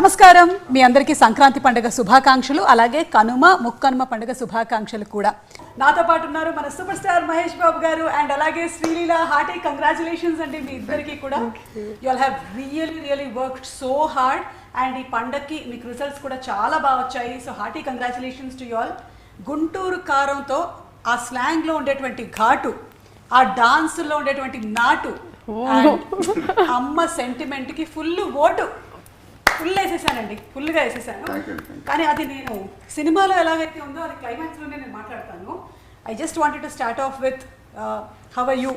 నమస్కారం మీ అందరికీ సంక్రాంతి పండుగ శుభాకాంక్షలు అలాగే కనుమ ముక్కనుమ పండుగ శుభాకాంక్షలు కూడా నాతో పాటు ఉన్నారు మన సూపర్ స్టార్ మహేష్ బాబు గారు అండ్ అలాగే శ్రీలీల హార్టీ కంగ్రాచులేషన్స్ అండి మీ ఇద్దరికి కూడా you all have really worked so hard and ఈ పండగకి మీకు రిజల్ట్స్ కూడా చాలా బాగా వచ్చాయి so hearty congratulations to you all Guntur కారంతో ఆ స్లాంగ్లో ఉండేటువంటి ఘాటు ఆ డాన్సుల్లో ఉండేటువంటి నాటు అమ్మ సెంటిమెంట్కి ఫుల్ ఓటు ఫుల్ వేసేసానండి ఫుల్గా వేసేసాను కానీ అది నేను సినిమాలో ఎలాగైతే ఉందో అది క్లైమాక్స్లోనే నేను మాట్లాడతాను I just wanted to start off with how are you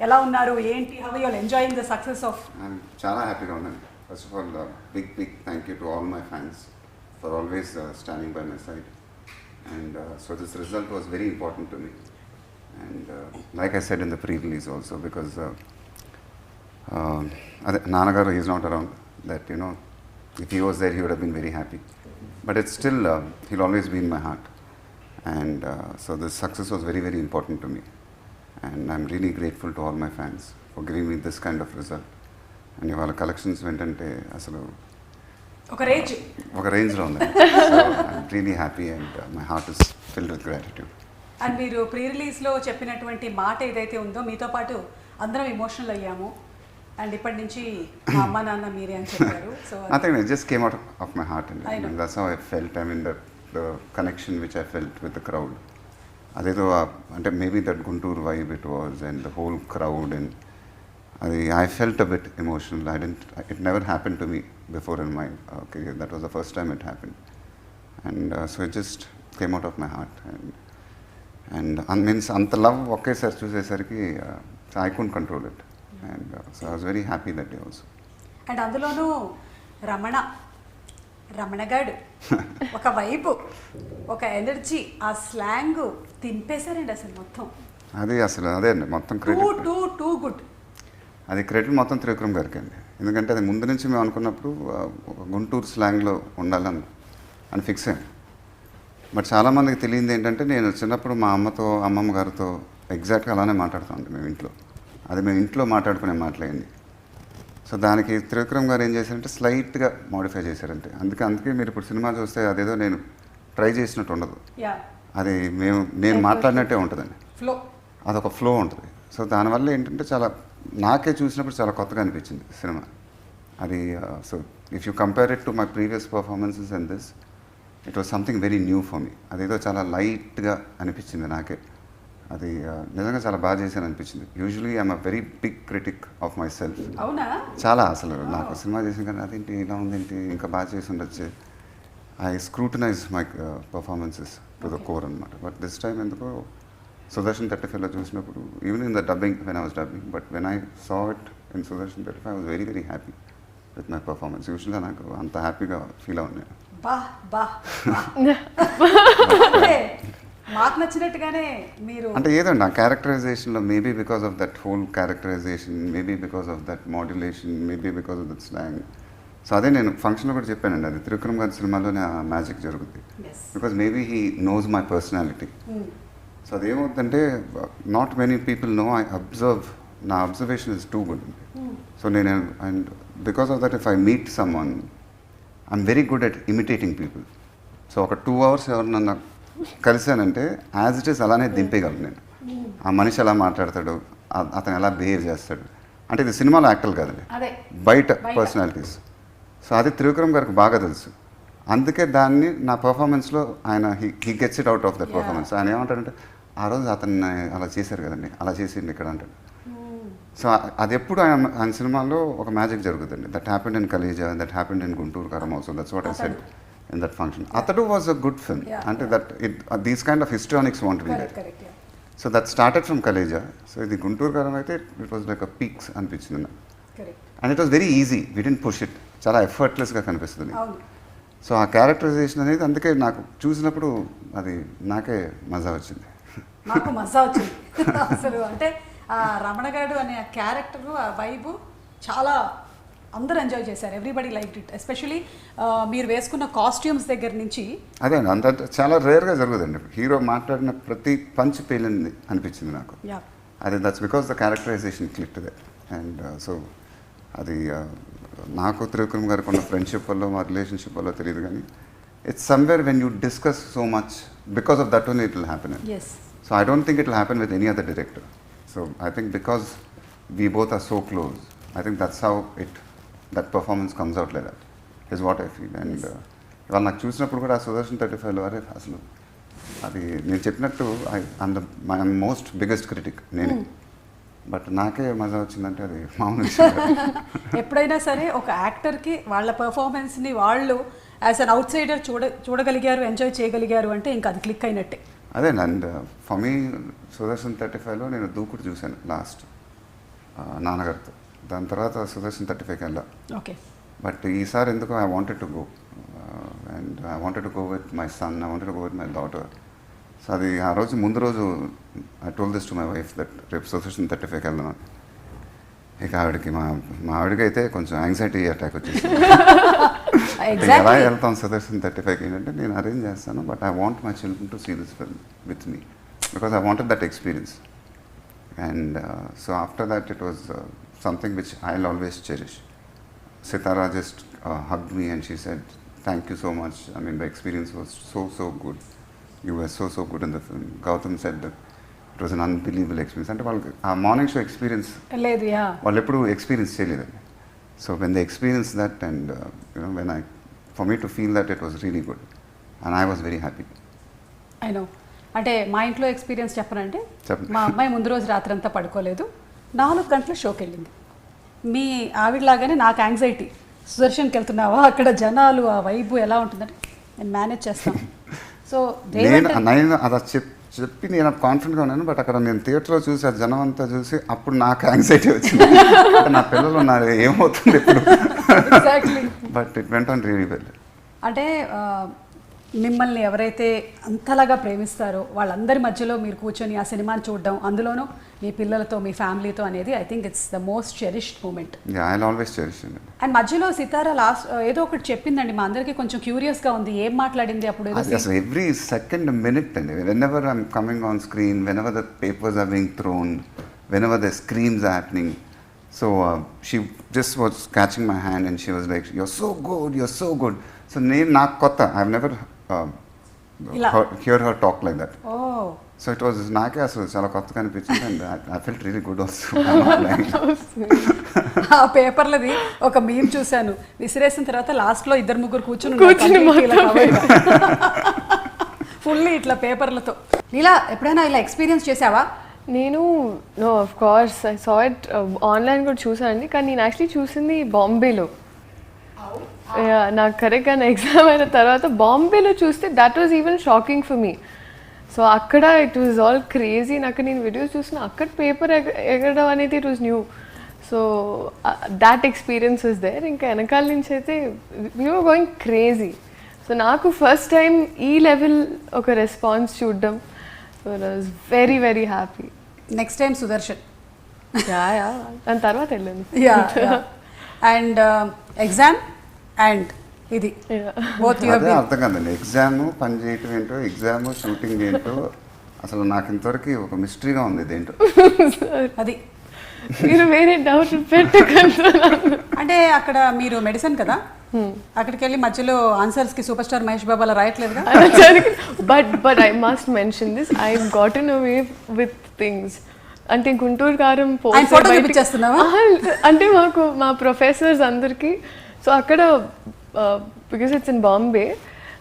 ఎలా ఉన్నారు ఏంటి how you are enjoying the success of చాలా హ్యాపీగా ఉన్నాను first of all big thank you to all my fans for always standing by my side and so this result was very important to me and like I said in the pre release also because అదే నాన్నగారు is not around that you no if he was there, he would have been very happy. But it's still, he'll always be in my heart. And so this success was very, very important to me. And I'm really grateful to all my fans for giving me this kind of result. And ఇవాళ collections ఏంటంటే అసలు ఒక రేంజ్లో ఉంది. So I'm really happy and my heart is filled with gratitude. And మీరు pre రిలీజ్లో చెప్పినటువంటి మాట ఏదైతే ఉందో మీతో పాటు అందరం ఎమోషనల్ అయ్యాము అండ్ ఇప్పటి నుంచి మా అమ్మ నాన్న మీరే అని చెప్పారు so I think it just came out of my heart and that's how I felt. I mean the connection which I felt with the crowd. అదేదో అంటే maybe that Guntur vibe it was and the whole crowd and I felt a bit emotional. It never happened to me before in my career. That was the first time it happened. And so it just came out of my heart and means anta love ఒకేసారి చూసేసరికి I couldn't control it. And so I was very happy that day also. And అందులోనూ రమణగాడు ఒక వైపు ఒక energy ఆ slang తింపేశారండి అసలు మొత్తం అదే అండి మొత్తం క్రెడిట్ టూ గుడ్ అది క్రెడిట్ మొత్తం త్రివిక్రమ్ గారికి అండి ఎందుకంటే అది ముందు నుంచి మేము అనుకున్నప్పుడు ఒక గుంటూరు స్లాంగ్లో ఉండాలని ఫిక్స్ అయ్యాం బట్ చాలామందికి తెలియంది ఏంటంటే నేను చిన్నప్పుడు మా అమ్మమ్మ గారితో ఎగ్జాక్ట్గా అలానే మాట్లాడుతామండి మేము ఇంట్లో మాట్లాడుకునే మాట్లాడింది సో దానికి త్రివిక్రమ్ గారు ఏం చేశారంటే స్లైట్గా మోడిఫై చేశారంటే అందుకే మీరు ఇప్పుడు సినిమా చూస్తే అదేదో నేను ట్రై చేసినట్టు ఉండదు అది నేను మాట్లాడినట్టే ఉంటుందండి అదొక ఫ్లో ఉంటుంది సో దానివల్ల ఏంటంటే చాలా నాకే చూసినప్పుడు చాలా కొత్తగా అనిపించింది సినిమా అది so if you compare it to my previous performances and this it was something very new for me అదేదో చాలా లైట్గా అనిపించింది నాకే అది నిజంగా చాలా బాగా చేశాను అనిపించింది usually I'm a very big critic of myself చాలా అసలు నాకు సినిమా చేసిన కానీ అదేంటి ఇలా ఉందేంటి ఇంకా బాగా చేసి ఉండొచ్చు I scrutinise my performances to the core అనమాట బట్ దిస్ టైమ్ ఎందుకో సుదర్శన్ 35లో చూసినప్పుడు even in the dubbing when I was dubbing but when I saw it in Sudarshan 35 I was very very happy with my performance యూజువల్గా నాకు అంత హ్యాపీగా feel అవును మాకు నచ్చినట్టుగానే మీరు అంటే ఏదండి ఆ క్యారెక్టరైజేషన్లో maybe because of that whole characterization maybe because of that modulation maybe because of that slang so అదే నేను ఫంక్షన్లో కూడా చెప్పానండి అది త్రివిక్రమ్ గారి సినిమాలోనే ఆ మ్యాజిక్ జరుగుతుంది because maybe he knows my personality so అదేమవుతుందంటే not many people know I observe నా observation is too good so నేను and because of that if I meet someone I'm very good at imitating people so ఒక 2 hours ఎవరినన్నా కలిశానంటే as it is అలానే దింపేయగలను నేను ఆ మనిషి ఎలా మాట్లాడతాడు అతను ఎలా బిహేవ్ చేస్తాడు అంటే ఇది సినిమాలో యాక్టర్లు కాదండి బయట పర్సనాలిటీస్ సో అది త్రివిక్రమ్ గారికి బాగా తెలుసు అందుకే దాన్ని నా పర్ఫార్మెన్స్లో ఆయన he gets it out of that performance ఆయన ఏమంటాడంటే ఆ రోజు అతన్ని అలా చేశారు కదండి అలా చేసింది ఇక్కడ అంటాడు సో అది ఎప్పుడు ఆయన సినిమాలో ఒక మ్యాజిక్ జరుగుతుంది that happened in Khaleja that happened in Guntur Kaaram also that's what I said in that function. Atadu was a good film. And that these kind of histrionics want to be there. So that started from Kaleja. So the Guntur Kaaram aithe it was like a peaks anpichindi. Correct. And it was very easy. We didn't push it. Chala effortless ga kanipistundi. So ఆ characterisation అనేది అందుకే నాకు చూసినప్పుడు అది నాకే మజా వచ్చింది నాకు మజా వచ్చింది అసలు అంటే ఆ రమణగాడు అనే ఆ క్యారెక్టర్ ఆ వైబ్ చాలా అందరూ ఎంజాయ్ చేశారు ఎవ్రీబడి లైక్ ఇట్ ఎస్పెషలీ మీరు వేసుకున్న కాస్ట్యూమ్స్ దగ్గర నుంచి అదే అంత చాలా రేర్గా జరుగుతుంది హీరో మాట్లాడిన ప్రతి పంచ్ పేలింది అనిపించింది నాకు అదే that's because the characterization click that and so అది నాకు త్రివిక్రమ్ గారికి ఉన్న ఫ్రెండ్షిప్ వల్ల మా రిలేషన్షిప్ వల్ల తెలియదు కానీ it's somewhere when you discuss so much because of that only it will happen. Yes so I don't think it will happen with any other director. So I think because we both are so close, I think that's how that performance comes out like that is what I feel. And ఇవాళ నాకు చూసినప్పుడు కూడా ఆ సుదర్శన్ 35లో అరే అసలు అది నేను చెప్పినట్టు మై మోస్ట్ బిగ్గెస్ట్ క్రిటిక్ నేనే, బట్ నాకే మజా వచ్చిందంటే అది మామూలు విషయం కాదు. ఎప్పుడైనా సరే ఒక యాక్టర్కి వాళ్ళ పర్ఫార్మెన్స్ని వాళ్ళు యాజ్ అన్ అవుట్ సైడర్ చూడగలిగారు, ఎంజాయ్ చేయగలిగారు అంటే ఇంకా అది క్లిక్ అయినట్టే. అదే అండ్ ఫర్ మీ సుదర్శన్ 35లో నేను దూకుడు చూశాను లాస్ట్ నాన్నగారితో, దాని తర్వాత సుదర్శన్ 35కి వెళ్ళా. ఓకే. బట్ ఈసారి ఎందుకు I wanted to go and I wanted to go with my son, I wanted to go with my daughter. So అది ఆ రోజు ముందు రోజు I told this to my wife that రేపు సుదర్శన్ 35కి వెళ్దాం. ఇక ఆవిడకి మా ఆవిడకి అయితే కొంచెం యాంగ్జైటీ అటాక్ వచ్చేసి ఎలా వెళ్తాం సుదర్శన్ 35కి ఏంటంటే నేను అరేంజ్ చేస్తాను, but I want my children to see this film with me because I wanted that experience. And so after that it was something which I'll always cherish. Sitara just hugged me and she said, "Thank you so much. I mean, the experience was so good. You were so good in the film." Gautam said that it was an unbelievable experience. అంటే వాళ్ళకి ఆ morning show experience లేదు, వాళ్ళు ఎప్పుడు experience చేయలేదండి. So when they experience that and when for me to feel that it was really good and I was very happy. I know. అంటే మా ఇంట్లో ఎక్స్పీరియన్స్ చెప్పనంటే చెప్పండి. మా అమ్మాయి ముందు రోజు రాత్రి అంతా పడుకోలేదు, 4 గంటల షోకి వెళ్ళింది. మీ ఆవిడలాగానే నాకు యాంగ్జైటీ, సుదర్శన్కి వెళ్తున్నావా, అక్కడ జనాలు ఆ వైబు ఎలా ఉంటుందంటే నేను మేనేజ్ చేస్తాను. సో నేను అలా చెప్పి నేను కాన్ఫిడెంట్గా ఉన్నాను, బట్ అక్కడ నేను థియేటర్లో చూసి ఆ జనం అంతా చూసి అప్పుడు నాకు యాంగ్జైటీ వచ్చింది. నా పిల్లలు ఉన్నారు ఏమవుతుంది ఇప్పుడు, but it went on really well. అంటే మిమ్మల్ని ఎవరైతే అంతలాగా ప్రేమిస్తారో వాళ్ళందరి మధ్యలో మీరు కూర్చొని ఆ సినిమాని చూడడం, అందులోనూ మీ పిల్లలతో మీ ఫ్యామిలీతో అనేది I think it's the most cherished moment. And మధ్యలో సితారా లాస్ట్ ఏదో ఒకటి చెప్పిందండి, మా అందరికీ కొంచెం క్యూరియస్గా ఉంది, ఏం మాట్లాడింది అప్పుడు? అసలు ఎవ్రీ సెకండ్ మినిట్ అండి, whenever I'm coming on screen, whenever the papers are being thrown, whenever the screams are happening, so she just was catching my hand and she was like you're so good. So నేను నాకు కొత్త, I have never hear her talk like that. Oh. So it was నాకే అసలు చాలా కొత్తగా అనిపించింది and I felt really good also. ఆ పేపర్లది ఒక మీమ్ చూశాను, విసిరేసిన తర్వాత లాస్ట్లో 2-3 కూర్చుని ఫుల్లీ ఇట్లా పేపర్లతో. ఇలా ఎప్పుడైనా ఇలా ఎక్స్పీరియన్స్ చేసావా? నేను no of course I saw it online కూడా చూసానండి, కానీ నేను యాక్చువల్లీ చూసింది బాంబేలో. నాకు కరెక్ట్గా నా ఎగ్జామ్ అయిన తర్వాత బాంబేలో చూస్తే that was even shocking for me. So అక్కడ ఇట్ వాజ్ ఆల్ క్రేజీ. నాకు నేను వీడియోస్ చూసిన అక్కడ పేపర్ ఎగరడం అనేది it was new. So that experience was there. ఇంకా వెనకాల నుంచి అయితే we were going crazy. So నాకు ఫస్ట్ టైం ఈ లెవెల్ ఒక రెస్పాన్స్ చూడడం, so I was very very happy. Next time Sudarshan దాని తర్వాత వెళ్ళాను. అండ్ ఎగ్జామ్ అండ్ ఇది అర్థం కాదండి, ఎగ్జామ్ పని చేయటం ఏంటో, ఎగ్జామ్ షూటింగ్ ఏంటో అసలు నాకు ఇంతవరకు ఒక మిస్టరీగా ఉంది ఇదేంటో. అది మీరు వేరే డౌట్ పెట్టకండి. అంటే అక్కడ మీరు మెడిసిన్ కదా, అక్కడికి వెళ్ళి మధ్యలో ఆన్సర్స్ కి సూపర్ స్టార్ మహేష్ బాబు అలా రాయట్లేదు. But I must mention this, I gotten away with things. అంటే గుంటూరు కారం అంటే మాకు మా ప్రొఫెసర్స్ అందరికీ, సో అక్కడ బికాస్ ఇట్స్ ఇన్ బాంబే,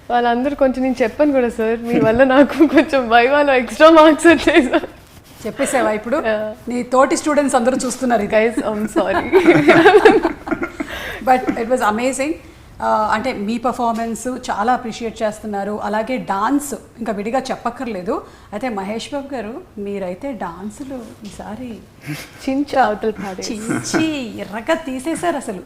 వాళ్ళందరూ కొంచెం నేను చెప్పాను కూడా, సార్ మీ వల్ల నాకు కొంచెం వైవాలో ఎక్స్ట్రా మార్క్స్ వచ్చాయి సార్. చెప్పేసావా ఇప్పుడు? నీ తోటి స్టూడెంట్స్ అందరూ చూస్తున్నారు. Guys I'm sorry, but it was amazing. అంటే మీ పర్ఫార్మెన్స్ చాలా అప్రిషియేట్ చేస్తున్నారు, అలాగే డాన్స్ ఇంకా విడిగా చెప్పక్కర్లేదు. అయితే మహేష్ బాబు గారు మీరైతే డాన్సులు ఈసారి చించి ఎర్రగా తీసేశారు అసలు.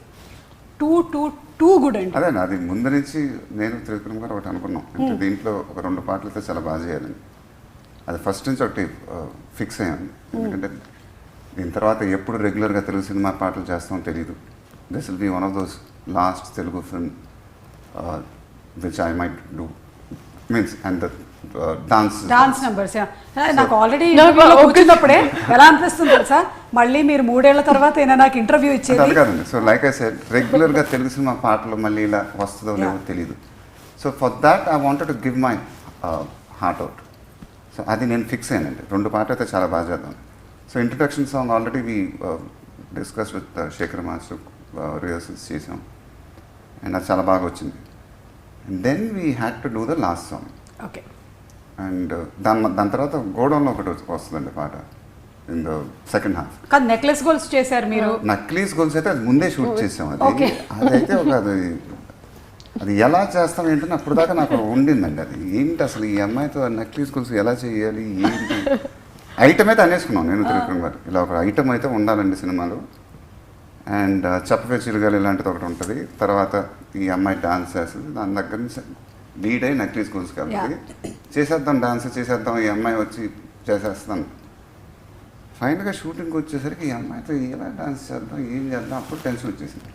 టూ గుడ్ అండి. అదే అది ముందు నుంచి నేను త్రివిక్రమ్ గారు ఒకటి అనుకున్నాం, అంటే దీంట్లో ఒక 2 పాటలతో చాలా బాగా చేయాలని. అది ఫస్ట్ నుంచి ఒకటి ఫిక్స్ అయ్యాను, ఎందుకంటే దీని తర్వాత ఎప్పుడు రెగ్యులర్గా తెలుగు సినిమా పాటలు చేస్తామో తెలియదు. This will be one of those last Telugu film which I might do. Means, and the dance numbers. నాకు ఆల్రెడీ కూర్చున్నప్పుడే ఎలా అనిపిస్తుంది తెలుసా, మళ్ళీ మీరు 3 ఏళ్ల తర్వాత అయినా నాకు ఇంటర్వ్యూ ఇచ్చేది. అది కాదండి. సో లైక్ ఐ సెడ్, రెగ్యులర్గా తెలుగు సినిమా పాటలు మళ్ళీ ఇలా వస్తుందో లేదో తెలియదు. So for that I wanted to give my heart out. So అది నేను ఫిక్స్ అయ్యానండి. 2 పాటలు అయితే చాలా బాగా చేద్దాం. So introduction song already we discuss with Shekhar master, rehearsals చేసాం అండ్ అది చాలా బాగా వచ్చింది. And then we had to do the last song. Okay. And దాని తర్వాత గోడౌన్లో ఒకటి వస్తుందండి పాట ఇన్ ద సెకండ్ హాఫ్. కానీ నెక్లెస్ గోల్స్ చేశారు మీరు. నక్లీస్ గోల్స్ అయితే అది ముందే షూట్ చేసాం. అదైతే ఒక అది ఎలా చేస్తాం ఏంటని అప్పుడు దాకా నాకు ఉండిందండి. అది ఏంటి అసలు ఈ అమ్మాయితో నక్లీస్ గోల్స్ ఎలా చేయాలి ఏంటి ఐటమ్ అయితే అనేసుకున్నాం నేను త్రివిక్రమ్ గారు. ఇలా ఒక ఐటమ్ అయితే ఉండాలండి సినిమాలో. అండ్ చెప్పవే చిరుగాలి ఇలాంటిది ఒకటి ఉంటుంది. తర్వాత ఈ అమ్మాయి డాన్స్ చేస్తుంది. దాని దగ్గర నుంచి లీడ్ అయ్యి నక్లీస్ గోల్స్ కాబట్టి చేసేద్దాం, డాన్స్ చేసేద్దాం, ఈ అమ్మాయి వచ్చి చేసేస్తాను. ఫైనల్గా షూటింగ్కి వచ్చేసరికి ఈ అమ్మాయితో ఎలా డాన్స్ చేద్దాం, ఏం చేద్దాం, అప్పుడు టెన్షన్ వచ్చేసింది.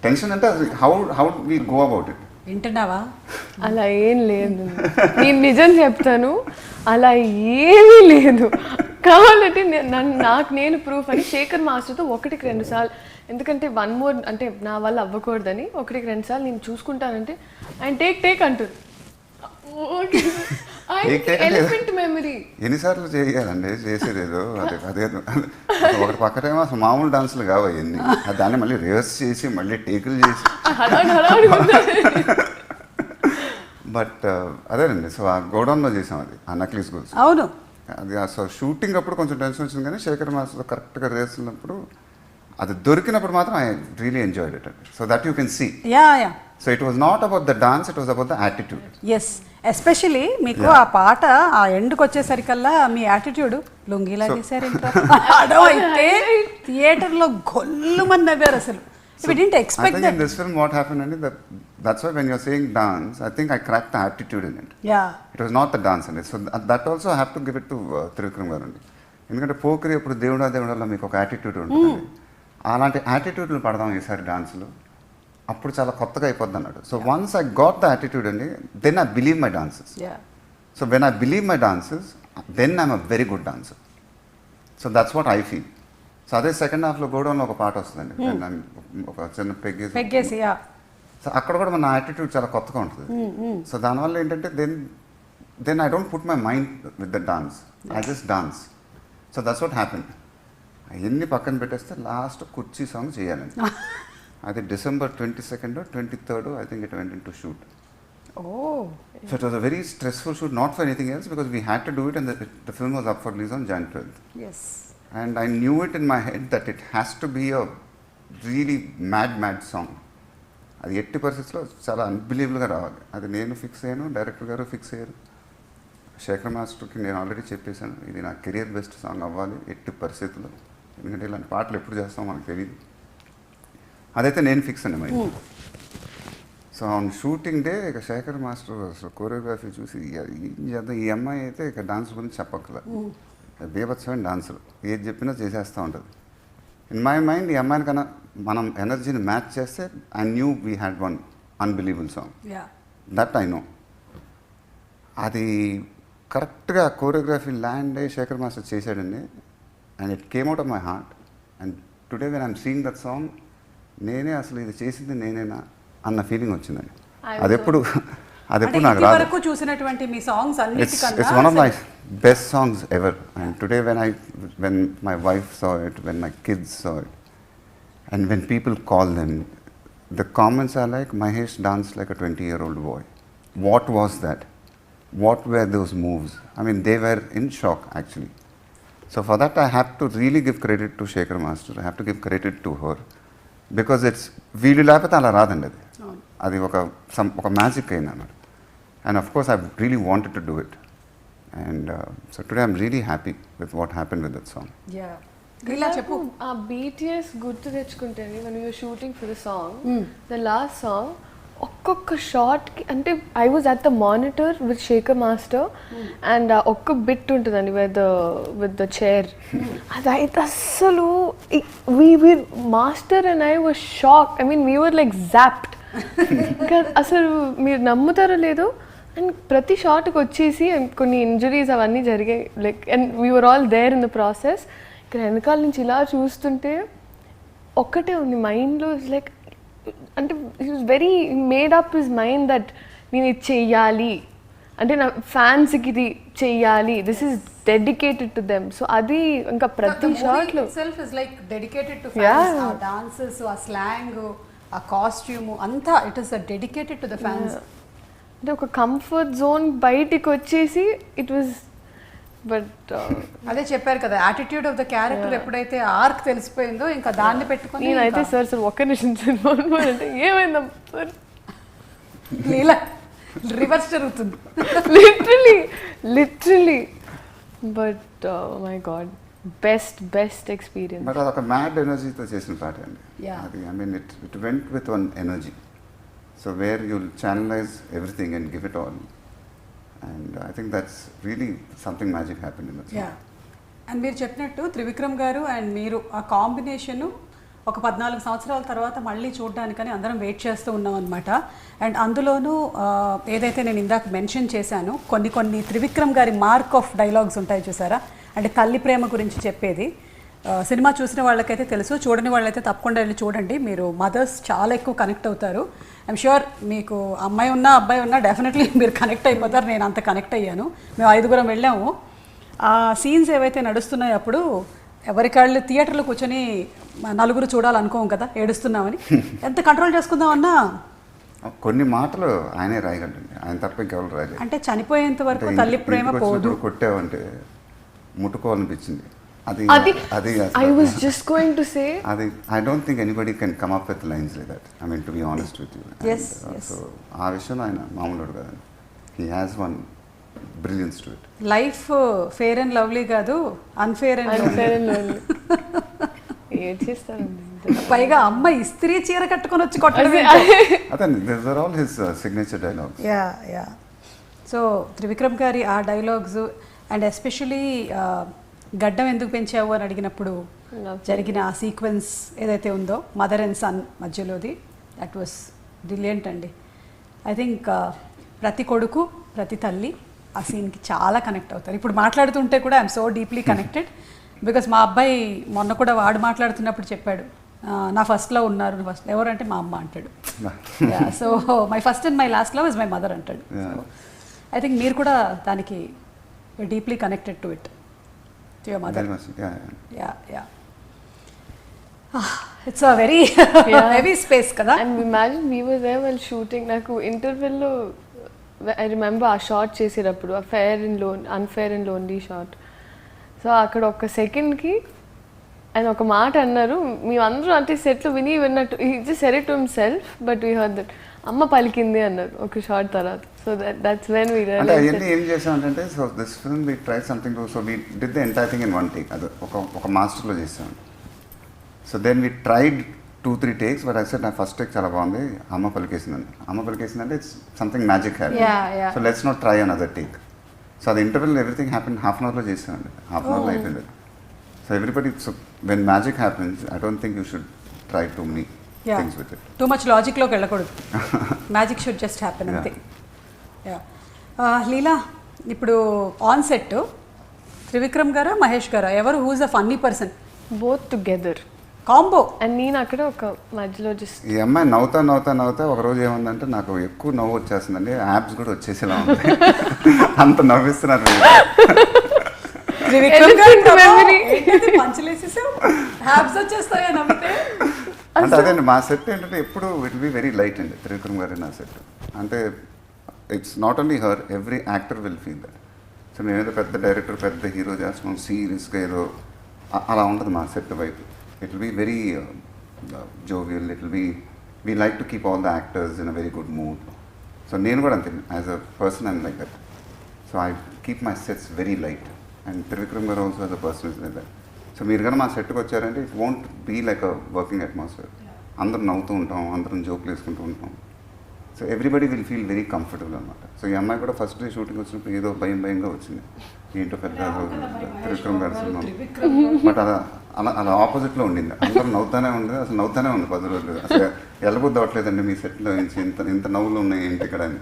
టెన్షన్ అంటే అది how we go about it. వింటున్నావా? అలా ఏం లేదు, నేను నిజం చెప్తాను, అలా ఏమీ లేదు. కావాలంటే నాకు నేను ప్రూఫ్ అని శేఖర్ మాస్టర్తో 1-2 సార్లు, ఎందుకంటే 1 more అంటే నా వల్ల అవ్వకూడదని 1-2 సార్లు నేను చూసుకుంటానంటే ఆయన టేక్ అంటారు. Elephant memory. ఎన్నిసార్లు చేయాలండి చేసేదేదో అదే ఒకటి పక్కనేమో అసలు మామూలు డాన్సులు కావు అవన్నీ. దాన్ని మళ్ళీ రివర్స్ చేసి మళ్ళీ టేకులు చేసి బట్ అదేనండి. సో ఆ గోడౌన్లో చేసాం అది, ఆ నక్లీస్ గోల్స్. అవును. అది సో షూటింగ్ అప్పుడు కొంచెం టెన్షన్ వచ్చింది, కానీ శేఖర్ మాస్టర్తో కరెక్ట్గా రేస్తున్నప్పుడు అది దొరికినప్పుడు మాత్రం ఐ రియలీ ఎంజాయ్డ్ ఇట్ అండి. So that you can see. So it was not about the dance, it was about the attitude. Yes, especially మీకు ఆ పాట ఆ ఎండ్కి వచ్చేసరికల్లా మీ యాటిట్యూడ్ లుంగిలా చేశారు అయితే థియేటర్లో గొల్లుమని నవ్వారు అసలు. We didn't expect that. In this film what happened and that's why when you're saying dance, I think I cracked the attitude in it. Yeah. It was not the dance in it. So that also I have to give it to Trivikram garu. ఎందుకంటే పోకరి అప్పుడు దేవుడాలో మీకు ఒక attitude ఉంటుంది. అలాంటి యాటిట్యూడ్లు పడదాం ఈసారి డాన్స్లో, అప్పుడు చాలా కొత్తగా అయిపోద్ది అన్నాడు. So once I got the attitude అండి, then I believe my dances. So when I believe my dances, then I'm a very good dancer. So that's what I feel. So అదే సెకండ్ హాఫ్లో గోడౌన్లో ఒక పాట వస్తుందండి, ఒక చిన్న పెగ్గేసి. సో అక్కడ కూడా మన యాటిట్యూడ్ చాలా కొత్తగా ఉంటుంది. సో దానివల్ల ఏంటంటే then I don't put my mind with the dance, I just dance. So that's what happened. అవన్నీ పక్కన పెట్టేస్తే లాస్ట్ కుర్చీ సాంగ్ చేయాలండి. అది December 22nd or 23rd, I think it went into shoot. Oh. So it was a very stressful shoot, not for anything else, because we had to do it and the film was up for release on Jan 12th. Yes. And I knew it in my head that it has to be a really mad song. అది ఎట్టి పరిస్థితుల్లో చాలా అన్బిలీవబుల్గా రావాలి. అది నేను fix అయ్యాను, director గారు fix అయ్యారు. శేఖర్ మాస్టర్కి నేను ఆల్రెడీ చెప్పేశాను, ఇది నా కెరియర్ బెస్ట్ సాంగ్ అవ్వాలి ఎట్టి పరిస్థితుల్లో. ఎందుకంటే ఇలాంటి పాటలు ఎప్పుడు చేస్తామో మనకు తెలియదు. అదైతే నేను ఫిక్స్ అండి mind. So on shooting day ఇక శేఖర్ మాస్టర్ కోరియోగ్రఫీ చూసి ఏం చేద్దాం, ఈ అమ్మాయి అయితే ఇక డాన్స్ గురించి చెప్పక్కల, బీభత్సమైన డాన్సులు ఏది చెప్పినా చేసేస్తూ ఉంటుంది. ఇన్ మై మైండ్ ఈ అమ్మాయిని కన్నా మనం ఎనర్జీని మ్యాచ్ చేస్తే I knew we had one unbelievable song. That I know. అది కరెక్ట్గా కోరియోగ్రఫీ ల్యాండ్ అయ్యి శేఖర్ మాస్టర్ చేశాడండి. And it came out of my heart. And today when I'm seeing that song, నేనే అసలు ఇది చేసింది నేనేనా అన్న ఫీలింగ్ వచ్చిందండి. అదెప్పుడు నాకు రాదు. చూసినటువంటి మీ songs it's one of my best songs ever. And today when my wife saw it, when my kids saw it, and when people call them, the comments are like, Mahesh danced like a 20-year-old boy. What was that? What were those moves? I mean, they were in shock actually. So for that I have to really give credit to Shekhar Master. I have to give credit to her. Because it's వీళ్ళు లేకపోతే అలా రాదండి. అది ఒక magic అయింది అన్నమాట. And of course I really wanted to do it. And so today I'm really happy with what happen with that song. చెప్పు. ఆ BTS గుర్తు తెచ్చుకుంటే when we were shooting for the song, the last song, ఒక్కొక్క షార్ట్కి అంటే I was at the monitor with Shekhar master and ఒక్క bit ఉంటుందండి with the chair. అదైతే అస్సలు master and I was shock. I mean we were like zapped. అసలు మీరు నమ్ముతారో లేదో, అండ్ ప్రతి షాట్కి వచ్చేసి కొన్ని ఇంజరీస్ అవన్నీ జరిగాయి like and we're all there in the process. ఇక్కడ వెనకాల నుంచి ఇలా చూస్తుంటే ఒక్కటే ఉంది మైండ్లో, లైక్ అంటే he was very made up his mind that నేను ఇది చెయ్యాలి, అంటే నా ఫ్యాన్స్కి ఇది చెయ్యాలి, this is dedicated to them. So అది ఇంకా ప్రతి షాట్లో self is like dedicated to fans. ఆ డాన్సెస్, ఆ స్లాంగ్, ఆ కాస్ట్యూమ్ అంతా it is dedicated to the fans. అంటే ఒక కంఫర్ట్ జోన్ బయటికి వచ్చేసి ఇట్ వాజ్. బట్ అదే చెప్పారు కదా, యాటిట్యూడ్ ఆఫ్ ద క్యారెక్టర్ ఎప్పుడైతే ఆర్క్ తెలిసిపోయిందో ఇంకా దాన్ని పెట్టుకొని నేనైతే సార్ ఒక్క నిమిషం సినిమా అంటే ఏమైందా సార్ లీలా రివర్స్ జరుగుతుంది literally. But my god, best experience. But అదొక మ్యాడ్ ఎనర్జీతో చేసిన పాట అండి అది. I mean it went with one energy. So where you'll channelise everything and give it all. And I think that's really something magic happen in that. And మీరు చెప్పినట్టు త్రివిక్రమ్ గారు and మీరు ఆ కాంబినేషను ఒక 14 సంవత్సరాల తర్వాత మళ్ళీ చూడడానికని అందరం వెయిట్ చేస్తూ ఉన్నాం అనమాట. అండ్ అందులోనూ ఏదైతే నేను ఇందాక మెన్షన్ చేశాను, కొన్ని త్రివిక్రమ్ గారి మార్క్ ఆఫ్ డైలాగ్స్ ఉంటాయి చూసారా, అంటే తల్లి ప్రేమ గురించి చెప్పేది. సినిమా చూసిన వాళ్ళకైతే తెలుసు, చూడని వాళ్ళైతే తప్పకుండా వెళ్ళి చూడండి. మీరు మదర్స్ చాలా ఎక్కువ కనెక్ట్ అవుతారు. ఐఎమ్ షూర్ మీకు అమ్మాయి ఉన్నా అబ్బాయి ఉన్నా డెఫినెట్లీ మీరు కనెక్ట్ అయిపోతారు. నేను అంత కనెక్ట్ అయ్యాను. మేము 5గురం వెళ్ళాము. ఆ సీన్స్ ఏవైతే నడుస్తున్నాయో అప్పుడు ఎవరికాళ్ళు థియేటర్లో కూర్చొని 4 చూడాలనుకోం కదా, ఏడుస్తున్నామని. ఎంత కంట్రోల్ చేసుకుందామన్నా కొన్ని మాటలు ఆయనే రాయగలండి, ఆయన తప్ప ఇంకెవరు రాయలేదు. అంటే చనిపోయేంత వరకు తల్లి ప్రేమ పోదు. కొట్టావంటే ముట్టుకోవాలనిపించింది. అది I was just going to say అది I don't think anybody can come up with lines like that. I mean, to be honest with you. Yes. So ఆ విషయంలో ఆయన మామూలుడు కదండి. He has one brilliance to it. Life fair and lovely కాదు, unfair and lovely. ఏం చేస్తారండి, పైగా అమ్మ ఇస్త్రీ చీర కట్టుకొని వచ్చి కొట్టడం. అదే these are all his signature dialogues. Yeah so Trivikram గారి ఆ డైలాగ్స్ అండ్ ఎస్పెషలీ గడ్డం ఎందుకు పెంచావు అని అడిగినప్పుడు జరిగిన ఆ సీక్వెన్స్ ఏదైతే ఉందో మదర్ అండ్ సన్ మధ్యలోది, దట్ వాస్ బ్రిలియంట్ అండి. ఐ థింక్ ప్రతి కొడుకు ప్రతి తల్లి ఆ సీన్కి చాలా కనెక్ట్ అవుతారు. ఇప్పుడు మాట్లాడుతుంటే కూడా I'm so deeply connected because మా అబ్బాయి మొన్న కూడా వాడు మాట్లాడుతున్నప్పుడు చెప్పాడు, నా ఫస్ట్లో ఉన్నారు, ఫస్ట్ ఎవరంటే మా అమ్మ అంటాడు. So my first and my last love is my mother అంటాడు. ఐ థింక్ మీరు కూడా దానికి deeply connected to it, to your mother. Yeah. It's a very heavy space kada. And imagine we were there while shooting. Naku interval lo I remember ఆ shot చేసేటప్పుడు ఆ unfair and lonely shot. So అక్కడ ఒక సెకండ్కి ఆయన ఒక మాట అన్నారు, మేమందరూ అంటే సెట్లో విన్నట్టు he just said it to himself but we heard that అమ్మ పలికింది అన్నారు ఒక షాట్ తర్వాత. So that's when we realized. అంటే అవన్నీ ఏం చేసామంటే, so this film we try something to, so we did the entire thing in 1 take. అది ఒక మాస్టర్లో చేసాం. So then we tried 2-3 takes but I said నా ఫస్ట్ టేక్ చాలా బాగుంది, అమ్మ పలికేసిందంటే it's something magic happen. So let's not try another take. So అది interval everything happen half an అవర్లో చేసామండి, హాఫ్ అన్ అవర్లో అయిపోయింది. So everybody, so when magic happens I don't think you should try to me things with it. Too much logic లోకి వెళ్ళకూడదు, magic should just happen అంతే. లీలా, ఇప్పుడు on set Trivikram గారా మహేష్ గారా, ఎవరు who's a funny person? Both together combo. And నేను అక్కడ ఒక మధ్యలో జస్ట్ ఈ అమ్మాయి నవ్వుతా ఒక రోజు ఏముందంటే నాకు ఎక్కువ నవ్వు వచ్చేస్తుందండి, యాప్స్ కూడా వచ్చేసేలా ఉంది. అంత నవ్విస్తున్నారు. త్రివిక్రమ్ గారు పంచలేసేసావు, హ్యాప్స్ వచ్చేస్తాయా నవ్వితే? అంటే అదే మా సెట్ ఏంటంటే ఎప్పుడు ఇట్ బి వెరీ లైట్ అండి త్రివిక్రమ్ గారి నా సెట్. అంటే it's not only her, every actor will feel that. So మేమేదో పెద్ద డైరెక్టర్ పెద్ద హీరో చేస్తున్నాం సీరియస్గా ఏదో అలా ఉంటుంది మా సెట్ వైపు. It will be very jovial, it will be we like to keep all the actors in a very good mood. So నేను కూడా అంతే, as a person I'm like that. So I keep my sets very light and Trivikram garu also as a person is like that. So మీరు కానీ మా సెట్కి వచ్చారంటే it won't be like a working atmosphere. అందరం నవ్వుతూ ఉంటాం, అందరం జోకులు వేసుకుంటూ ఉంటాం. So everybody will feel very comfortable అనమాట. సో ఈ అమ్మాయి కూడా ఫస్ట్ డే షూటింగ్ వచ్చినప్పుడు ఏదో భయంగా వచ్చింది, ఏంటో పెద్ద త్రివిక్రమ్ గారి సినిమా. బట్ అలా ఆపోజిట్లో ఉండింది, అందరం నవ్వుతానే ఉండేది, అసలు నవ్వుతానే ఉంది 10 రోజులు. అసలు ఎల్లబుద్ధి అవ్వట్లేదండి మీ సెట్లో నుంచి ఇంత నవ్వులు ఉన్నాయి ఏంటి ఇక్కడ అని.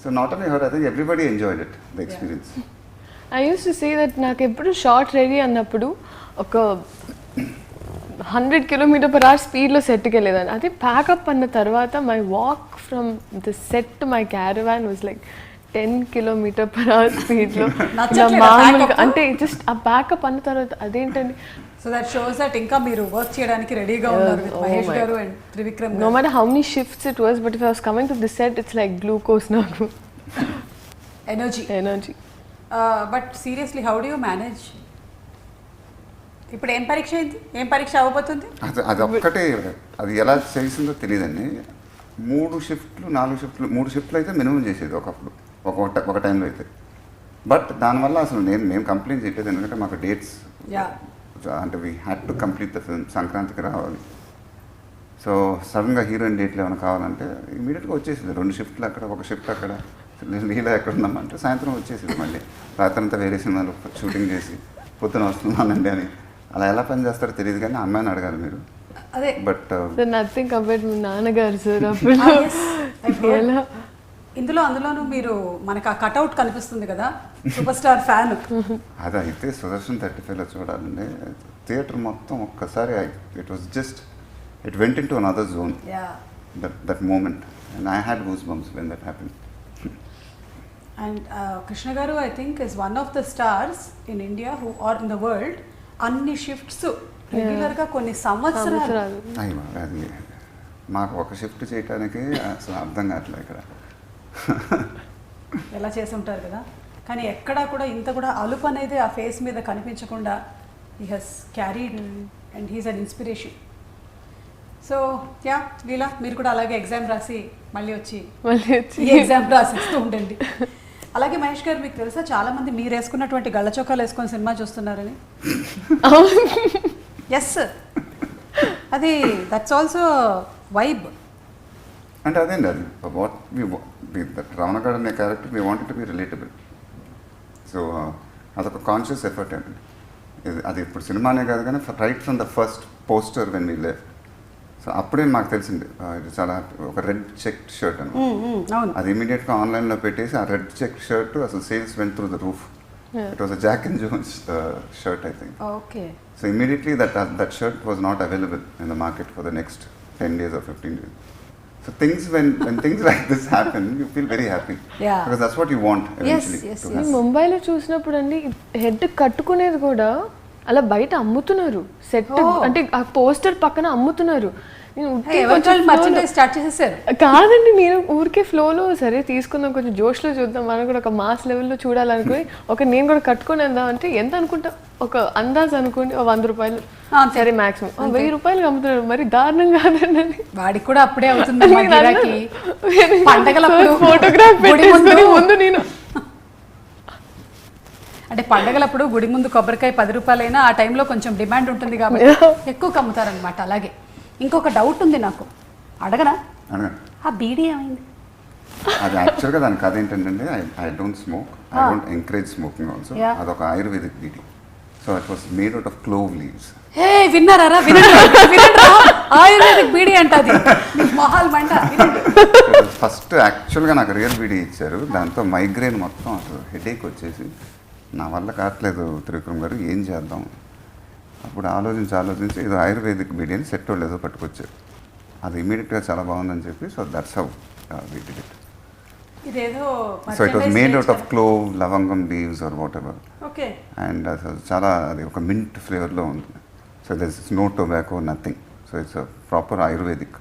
So not only her, I think everybody enjoyed it, the experience. I use to say that నాకు ఎప్పుడు షార్ట్ రెడీ అన్నప్పుడు ఒక 100 km/h స్పీడ్లో సెట్కి వెళ్ళేదాన్ని. అదే ప్యాకప్ అన్న తర్వాత my walk from the set to my caravan was like 10 km/h స్పీడ్లో. మామూలుగా అంటే జస్ట్ ఆ ప్యాకప్ అన్న తర్వాత అదేంటండి. సో దట్ షోస్ దట్ ఇంకా మీరు వర్క్ చేయడానికి రెడీగా ఉన్నారు విత్ మహేష్ గారు and Trivikram. No matter how many shifts it was, but if I was coming to this set, it's like glucose నాకు. Energy. But seriously how do you manage? ఇప్పుడు ఏం పరీక్ష అయింది, ఏం పరీక్ష అవ్వబోతుంది? అది ఒక్కటే, అది ఎలా చేసిందో తెలియదండి. 3 షిఫ్ట్లు 4 షిఫ్ట్లు 3 షిఫ్ట్లు అయితే మినిమం చేసేది ఒకప్పుడు, ఒక టైంలో అయితే. బట్ దానివల్ల అసలు మేము కంప్లైంట్ చేయలేదు, ఎందుకంటే మాకు డేట్స్ అంటే we had to complete the film, సంక్రాంతికి రావాలి. సో సడన్గా హీరోయిన్ డేట్లు ఏమైనా కావాలంటే ఇమీడియట్గా వచ్చేసింది. 2 షిఫ్ట్లు అక్కడ, 1 షిఫ్ట్ అక్కడ. లీలా ఎక్కడ ఉందమ్మంటే సాయంత్రం వచ్చేసింది. మళ్ళీ రాత్రంతా వేరే సినిమాలు షూటింగ్ చేసి పొద్దున వస్తున్నానండి అని. అలా ఎలా పని చేస్తారో తెలియదు, కానీ అమ్మాయిని అడగాలి మీరు. అదే బట్ నథింగ్ కంపేర్డ్ మీ నాన్నగారు సార్ అప్పుడు ఎలా అందులోనూ మీరు మనకు ఆ కట్అవుట్ కనిపిస్తుంది కదా, సూపర్ స్టార్ ఫ్యాన్. అదైతే సుదర్శన్ 35లో చూడాలండి. థియేటర్ మొత్తం ఒక్కసారి it went in to another zone, that moment. And I had goose bumps when that happen. And Krishna garu I think is one of the stars in India who are in the world అన్ని shifts రెగ్యులర్గా కొన్ని సంవత్సరాలు. అది మాకు ఒక shift చేయడానికి అసలు అర్థం కావట్లేదు ఇక్కడ. ఎలా చేసి ఉంటారు కదా, కానీ ఎక్కడా కూడా ఇంత కూడా అలుపు అనేది ఆ ఫేస్ మీద కనిపించకుండా he has carried and he's an inspiration. So yeah Leela, మీరు కూడా అలాగే ఎగ్జామ్ రాసి మళ్ళీ వచ్చి ఈ ఎగ్జామ్ రాసిస్తూ ఉండండి. అలాగే మహేష్ గారు, మీకు తెలుసా చాలా మంది మీరు వేసుకున్నటువంటి గళ్ళ చొక్కాలు వేసుకొని సినిమా చూస్తున్నారని? ఎస్, అది దట్స్ ఆల్సో వైబ్. అంటే అదేండి, అది వాట్ రావణగాడు అనే character we wanted to be relatable. So అదొక కాన్షియస్ ఎఫర్ట్ అండి. అది ఇప్పుడు సినిమానే కాదు, కానీ right from the first poster when we left. So అప్పుడే మాకు తెలిసింది ఇది చాలా ఒక రెడ్ చెక్ షర్ట్ అని. అది ఇమీడియట్గా ఆన్లైన్లో పెట్టేసి ఆ రెడ్ చెక్ షర్ట్ అసలు sales went through the roof. It was a Jack and Jones shirt I think. Okay. So immediately that shirt was not available in the market for the next 10 days or 15 days. So when things like this happen, you feel very happy. Yeah. Because that's what you want eventually. Yes. To have. ముంబైలో చూసినప్పుడు అండి head కట్టుకునేది కూడా అలా బయట అమ్ముతున్నారు. Set అంటే ఆ poster పక్కన అమ్ముతున్నారు. స్టార్ట్ చేసేసారు కాదండి, నేను ఊరికే ఫ్లోలో సరే తీసుకుందాం, కొంచెం జోష్లో చూద్దాం, మనం కూడా ఒక మాస్ లెవెల్లో చూడాలనుకుని నేను కూడా కట్టుకొని వెళ్దాం అంటే ఎంత అనుకుంటా, ఒక అందాజ్ అనుకోండి, 100 రూపాయలు సరే మాక్సిమం 1000 రూపాయలు అమ్ముతున్నారు. మరి దారుణం కాదండి, వాడికి కూడా అప్పుడే అవుతుంది. ఫోటోగ్రాఫ్ పెట్టేసుకొని ముందు నేను అంటే పండగలప్పుడు గుడి ముందు కొబ్బరికాయ 10 రూపాయలైనా ఆ టైంలో కొంచెం డిమాండ్ ఉంటుంది కాబట్టి ఎక్కువ కమ్ముతారనమాట. అలాగే ఇంకొక డౌట్ ఉంది నాకు, అడగనా? ఆ బీడీ ఏమైంది? అది యాక్చువల్గా దానికి అదేంటంటే I don't smoke, I don't encourage smoking also. అదొక ayurvedic beedi. So it was made out of clove leaves. విన్నారా? ఆయుర్వేదిక్ బీడీ అంటది మొహాల్ మంట. ఫస్ట్ యాక్చువల్గా నాకు రియల్ బీడీ ఇచ్చారు, దాంతో మైగ్రేన్ మొత్తం అసలు హెడేక్ వచ్చేసి నా వల్ల కావట్లేదు త్రివిక్రమ్ గారు, ఏం చేద్దాం? అప్పుడు ఆలోచించి ఇది ఆయుర్వేదిక్ బీడీ అని సెట్ వాళ్ళు ఏదో పట్టుకొచ్చారు. అది ఇమీడియట్గా చాలా బాగుందని చెప్పి, so that's how we did it. So it was made out of clove, లవంగం leaves or whatever. Okay. And చాలా అది ఒక మింట్ ఫ్లేవర్లో ఉంటుంది. So there is no tobacco, nothing. So it's proper ayurvedic.